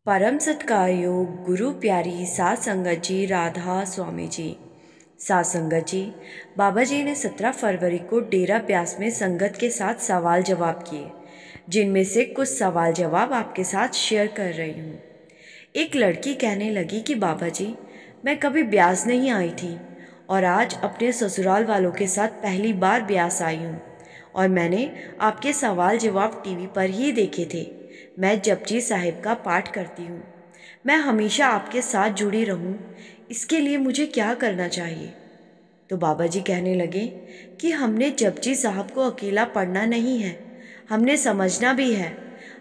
परम सत्कार योग गुरु प्यारी सात संगत जी राधा स्वामी जी। सात संगत जी, बाबा जी ने 17 फरवरी को डेरा ब्यास में संगत के साथ सवाल जवाब किए, जिनमें से कुछ सवाल जवाब आपके साथ शेयर कर रही हूँ। एक लड़की कहने लगी कि बाबा जी, मैं कभी ब्यास नहीं आई थी और आज अपने ससुराल वालों के साथ पहली बार ब्यास आई हूँ और मैंने आपके सवाल जवाब टीवी पर ही देखे थे। मैं जपजी साहिब का पाठ करती हूँ। मैं हमेशा आपके साथ जुड़ी रहूँ, इसके लिए मुझे क्या करना चाहिए? तो बाबा जी कहने लगे कि हमने जपजी साहब को अकेला पढ़ना नहीं है, हमने समझना भी है।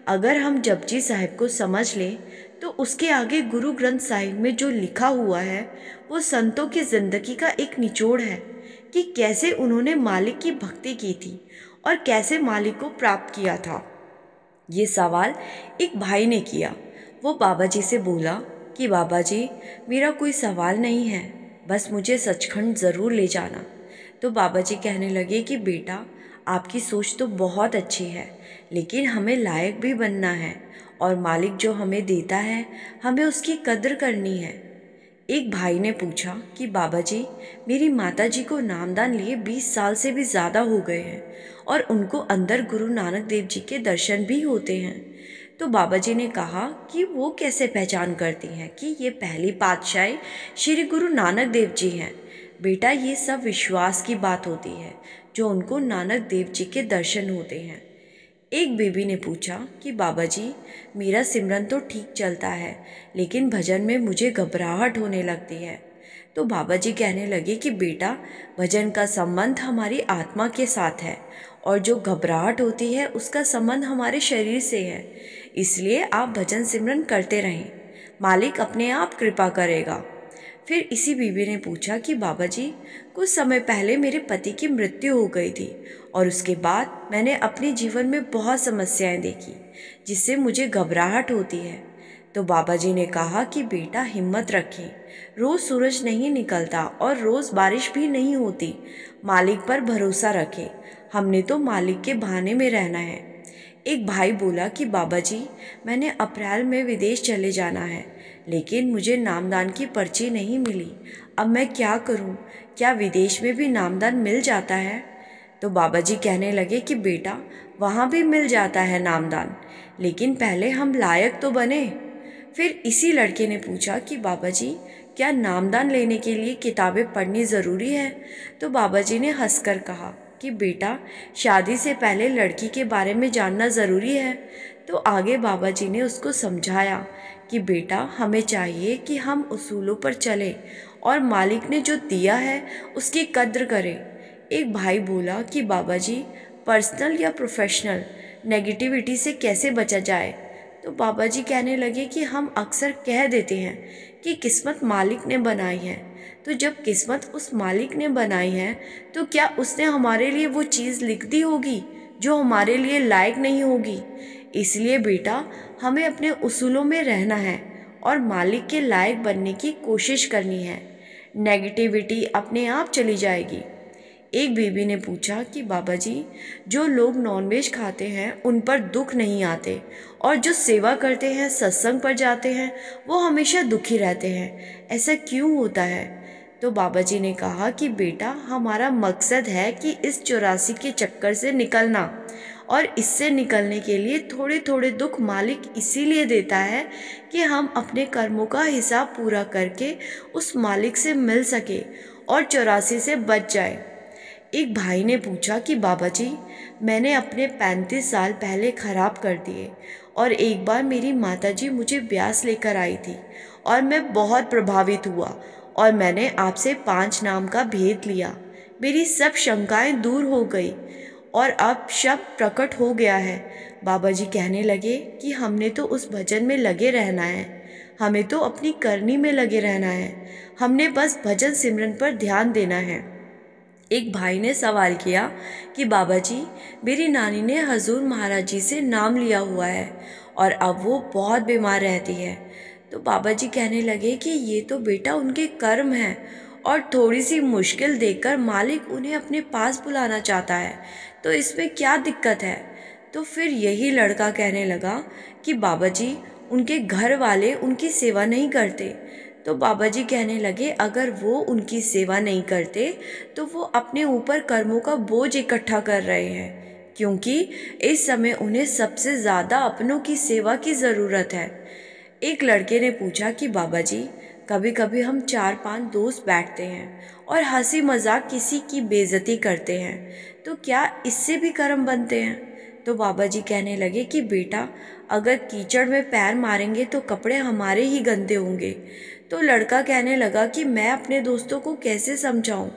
अगर हम जपजी साहिब को समझ लें तो उसके आगे गुरु ग्रंथ साहिब में जो लिखा हुआ है वो संतों की जिंदगी का एक निचोड़ है कि कैसे उन्होंने मालिक की भक्ति की थी और कैसे मालिक को प्राप्त किया था। ये सवाल एक भाई ने किया। वो बाबा जी से बोला कि बाबा जी, मेरा कोई सवाल नहीं है, बस मुझे सचखंड ज़रूर ले जाना। तो बाबा जी कहने लगे कि बेटा, आपकी सोच तो बहुत अच्छी है, लेकिन हमें लायक भी बनना है और मालिक जो हमें देता है हमें उसकी कद्र करनी है। एक भाई ने पूछा कि बाबा जी, मेरी माता जी को नामदान लिए 20 साल से भी ज़्यादा हो गए हैं और उनको अंदर गुरु नानक देव जी के दर्शन भी होते हैं। तो बाबा जी ने कहा कि वो कैसे पहचान करती हैं कि ये पहली पातशाही श्री गुरु नानक देव जी हैं। बेटा, ये सब विश्वास की बात होती है जो उनको नानक देव जी के दर्शन होते हैं। एक बेबी ने पूछा कि बाबा जी, मेरा सिमरन तो ठीक चलता है, लेकिन भजन में मुझे घबराहट होने लगती है। तो बाबा जी कहने लगे कि बेटा, भजन का संबंध हमारी आत्मा के साथ है और जो घबराहट होती है उसका संबंध हमारे शरीर से है। इसलिए आप भजन सिमरन करते रहें, मालिक अपने आप कृपा करेगा। फिर इसी बीवी ने पूछा कि बाबा जी, कुछ समय पहले मेरे पति की मृत्यु हो गई थी और उसके बाद मैंने अपने जीवन में बहुत समस्याएं देखी जिससे मुझे घबराहट होती है। तो बाबा जी ने कहा कि बेटा, हिम्मत रखें, रोज़ सूरज नहीं निकलता और रोज़ बारिश भी नहीं होती। मालिक पर भरोसा रखें, हमने तो मालिक के बहाने में रहना है। एक भाई बोला कि बाबा जी, मैंने अप्रैल में विदेश चले जाना है, लेकिन मुझे नामदान की पर्ची नहीं मिली। अब मैं क्या करूं? क्या विदेश में भी नामदान मिल जाता है? तो बाबा जी कहने लगे कि बेटा, वहाँ भी मिल जाता है नामदान, लेकिन पहले हम लायक तो बने। फिर इसी लड़के ने पूछा कि बाबा जी, क्या नामदान लेने के लिए किताबें पढ़नी ज़रूरी है? तो बाबा जी ने हंसकर कहा कि बेटा, शादी से पहले लड़की के बारे में जानना ज़रूरी है। तो आगे बाबा जी ने उसको समझाया कि बेटा, हमें चाहिए कि हम उसूलों पर चलें और मालिक ने जो दिया है उसकी कद्र करें। एक भाई बोला कि बाबा जी, पर्सनल या प्रोफेशनल नेगेटिविटी से कैसे बचा जाए? तो बाबा जी कहने लगे कि हम अक्सर कह देते हैं कि किस्मत मालिक ने बनाई है। तो जब किस्मत उस मालिक ने बनाई है तो क्या उसने हमारे लिए वो चीज़ लिख दी होगी जो हमारे लिए लायक नहीं होगी? इसलिए बेटा, हमें अपने उसूलों में रहना है और मालिक के लायक बनने की कोशिश करनी है। नेगेटिविटी अपने आप चली जाएगी। एक बीबी ने पूछा कि बाबा जी, जो लोग नॉनवेज खाते हैं उन पर दुख नहीं आते और जो सेवा करते हैं, सत्संग पर जाते हैं, वो हमेशा दुखी रहते हैं, ऐसा क्यों होता है? तो बाबा जी ने कहा कि बेटा, हमारा मकसद है कि इस 84 के चक्कर से निकलना और इससे निकलने के लिए थोड़े थोड़े दुख मालिक इसीलिए देता है कि हम अपने कर्मों का हिसाब पूरा करके उस मालिक से मिल सके और 84 से बच जाए। एक भाई ने पूछा कि बाबा जी, मैंने अपने 35 साल पहले ख़राब कर दिए और एक बार मेरी माताजी मुझे ब्यास लेकर आई थी और मैं बहुत प्रभावित हुआ और मैंने आपसे 5 नाम का भेद लिया। मेरी सब शंकाएं दूर हो गई और अब सब प्रकट हो गया है। बाबा जी कहने लगे कि हमने तो उस भजन में लगे रहना है, हमें तो अपनी करनी में लगे रहना है, हमने बस भजन सिमरन पर ध्यान देना है। एक भाई ने सवाल किया कि बाबा जी, मेरी नानी ने हजूर महाराज जी से नाम लिया हुआ है और अब वो बहुत बीमार रहती है। तो बाबा जी कहने लगे कि ये तो बेटा उनके कर्म हैं और थोड़ी सी मुश्किल देखकर मालिक उन्हें अपने पास बुलाना चाहता है, तो इसमें क्या दिक्कत है? तो फिर यही लड़का कहने लगा कि बाबा जी, उनके घर वाले उनकी सेवा नहीं करते। तो बाबा जी कहने लगे अगर वो उनकी सेवा नहीं करते तो वो अपने ऊपर कर्मों का बोझ इकट्ठा कर रहे हैं, क्योंकि इस समय उन्हें सबसे ज़्यादा अपनों की सेवा की ज़रूरत है। एक लड़के ने पूछा कि बाबा जी, कभी कभी हम 4-5 दोस्त बैठते हैं और हंसी मजाक किसी की बेइज्जती करते हैं, तो क्या इससे भी कर्म बनते हैं? तो बाबा जी कहने लगे कि बेटा, अगर कीचड़ में पैर मारेंगे तो कपड़े हमारे ही गंदे होंगे। तो लड़का कहने लगा कि मैं अपने दोस्तों को कैसे समझाऊं?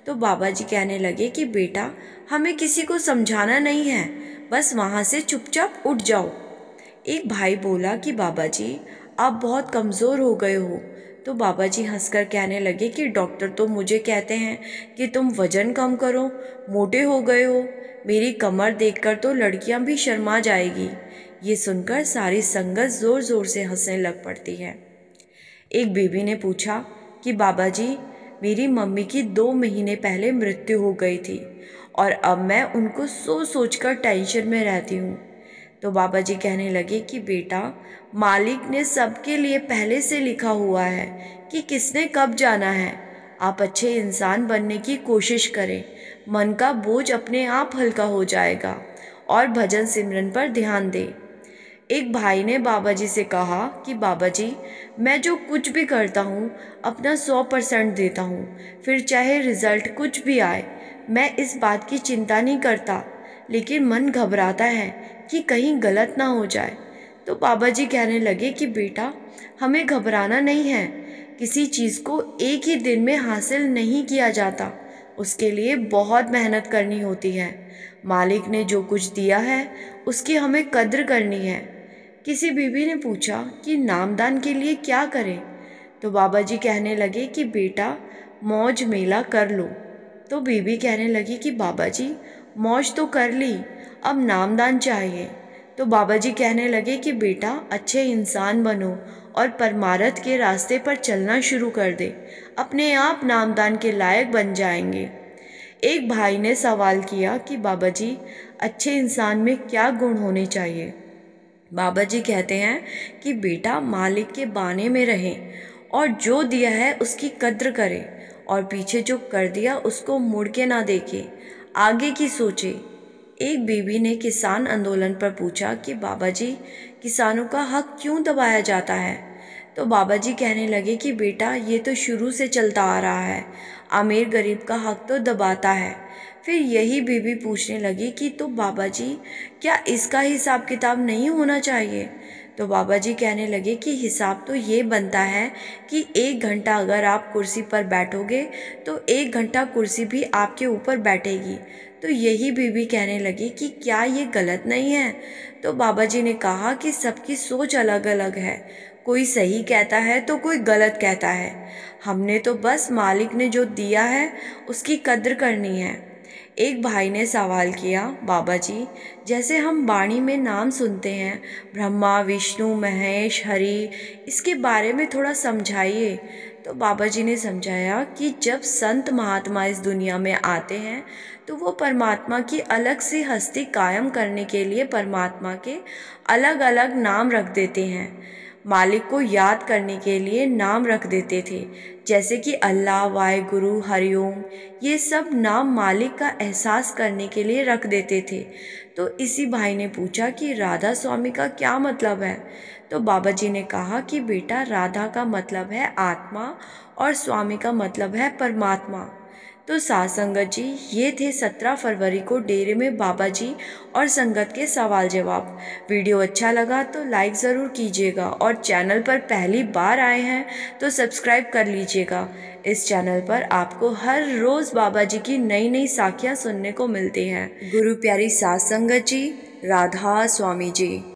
तो बाबा जी कहने लगे कि बेटा, हमें किसी को समझाना नहीं है, बस वहाँ से चुपचाप उठ जाओ। एक भाई बोला कि बाबा जी, आप बहुत कमज़ोर हो गए हो। तो बाबा जी हंसकर कहने लगे कि डॉक्टर तो मुझे कहते हैं कि तुम वज़न कम करो, मोटे हो गए हो। मेरी कमर देखकर तो लड़कियां भी शर्मा जाएगी। ये सुनकर सारी संगत ज़ोर ज़ोर से हंसने लग पड़ती है। एक बीवी ने पूछा कि बाबा जी, मेरी मम्मी की 2 महीने पहले मृत्यु हो गई थी और अब मैं उनको सोच कर टेंशन में रहती हूँ। तो बाबा जी कहने लगे कि बेटा, मालिक ने सबके लिए पहले से लिखा हुआ है कि किसने कब जाना है। आप अच्छे इंसान बनने की कोशिश करें, मन का बोझ अपने आप हल्का हो जाएगा और भजन सिमरन पर ध्यान दें। एक भाई ने बाबा जी से कहा कि बाबा जी, मैं जो कुछ भी करता हूँ अपना 100% देता हूँ, फिर चाहे रिज़ल्ट कुछ भी आए, मैं इस बात की चिंता नहीं करता, लेकिन मन घबराता है कि कहीं गलत ना हो जाए। तो बाबा जी कहने लगे कि बेटा, हमें घबराना नहीं है। किसी चीज़ को एक ही दिन में हासिल नहीं किया जाता, उसके लिए बहुत मेहनत करनी होती है। मालिक ने जो कुछ दिया है उसकी हमें कद्र करनी है। किसी बीवी ने पूछा कि नामदान के लिए क्या करें? तो बाबा जी कहने लगे कि बेटा, मौज मेला कर लो। तो बीबी कहने लगी कि बाबा जी, मौज तो कर ली, अब नामदान चाहिए। तो बाबा जी कहने लगे कि बेटा, अच्छे इंसान बनो और परमार्थ के रास्ते पर चलना शुरू कर दे, अपने आप नामदान के लायक बन जाएंगे। एक भाई ने सवाल किया कि बाबा जी, अच्छे इंसान में क्या गुण होने चाहिए? बाबा जी कहते हैं कि बेटा, मालिक के बाने में रहें और जो दिया है उसकी कद्र करें और पीछे जो कर दिया उसको मुड़ के ना देखे, आगे की सोचे। एक बीवी ने किसान आंदोलन पर पूछा कि बाबा जी, किसानों का हक क्यों दबाया जाता है? तो बाबा जी कहने लगे कि बेटा, ये तो शुरू से चलता आ रहा है, अमीर गरीब का हक तो दबाता है। फिर यही बीवी पूछने लगी कि तो बाबा जी, क्या इसका हिसाब किताब नहीं होना चाहिए? तो बाबा जी कहने लगे कि हिसाब तो ये बनता है कि 1 घंटा अगर आप कुर्सी पर बैठोगे तो 1 घंटा कुर्सी भी आपके ऊपर बैठेगी। तो यही बीवी कहने लगी कि क्या ये गलत नहीं है? तो बाबा जी ने कहा कि सबकी सोच अलग अलग है, कोई सही कहता है तो कोई गलत कहता है। हमने तो बस मालिक ने जो दिया है उसकी कद्र करनी है। एक भाई ने सवाल किया, बाबा जी, जैसे हम वाणी में नाम सुनते हैं, ब्रह्मा विष्णु महेश हरि, इसके बारे में थोड़ा समझाइए। तो बाबा जी ने समझाया कि जब संत महात्मा इस दुनिया में आते हैं तो वो परमात्मा की अलग सी हस्ती कायम करने के लिए परमात्मा के अलग अलग नाम रख देते हैं, मालिक को याद करने के लिए नाम रख देते थे, जैसे कि अल्लाह, वाहिगुरु, हरिओम। ये सब नाम मालिक का एहसास करने के लिए रख देते थे। तो इसी भाई ने पूछा कि राधा स्वामी का क्या मतलब है? तो बाबा जी ने कहा कि बेटा, राधा का मतलब है आत्मा और स्वामी का मतलब है परमात्मा। तो साथ संगत जी, ये थे 17 फरवरी को डेरे में बाबा जी और संगत के सवाल जवाब। वीडियो अच्छा लगा तो लाइक ज़रूर कीजिएगा और चैनल पर पहली बार आए हैं तो सब्सक्राइब कर लीजिएगा। इस चैनल पर आपको हर रोज़ बाबा जी की नई नई साखियाँ सुनने को मिलती हैं। गुरु प्यारी साथ संगत जी, राधा स्वामी जी।